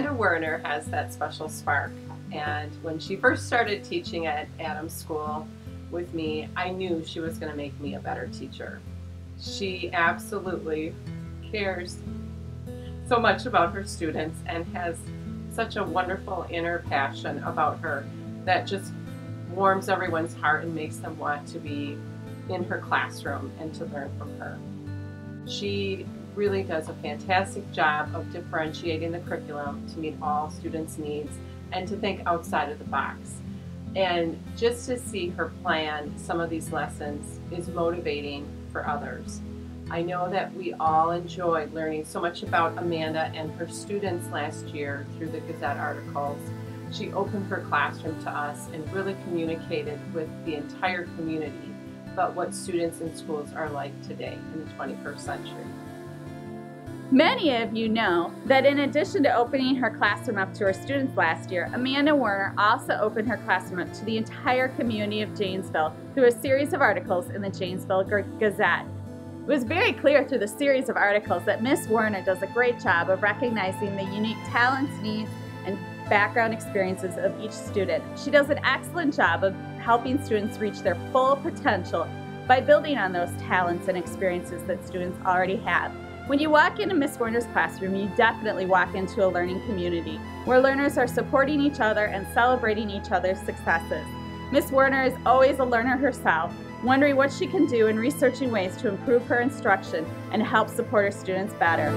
Amanda Werner has that special spark, and when she first started teaching at Adams School with me, I knew she was going to make me a better teacher. She absolutely cares so much about her students and has such a wonderful inner passion about her that just warms everyone's heart and makes them want to be in her classroom and to learn from her. She really does a fantastic job of differentiating the curriculum to meet all students' needs and to think outside of the box. And just to see her plan some of these lessons is motivating for others. I know that we all enjoyed learning so much about Amanda and her students last year through the Gazette articles. She opened her classroom to us and really communicated with the entire community about what students in schools are like today in the 21st century. Many of you know that in addition to opening her classroom up to her students last year, Amanda Werner also opened her classroom up to the entire community of Janesville through a series of articles in the Janesville Gazette. It was very clear through the series of articles that Miss Werner does a great job of recognizing the unique talents, needs, and background experiences of each student. She does an excellent job of helping students reach their full potential by building on those talents and experiences that students already have. When you walk into Miss Werner's classroom, you definitely walk into a learning community where learners are supporting each other and celebrating each other's successes. Miss Werner is always a learner herself, wondering what she can do and researching ways to improve her instruction and help support her students better.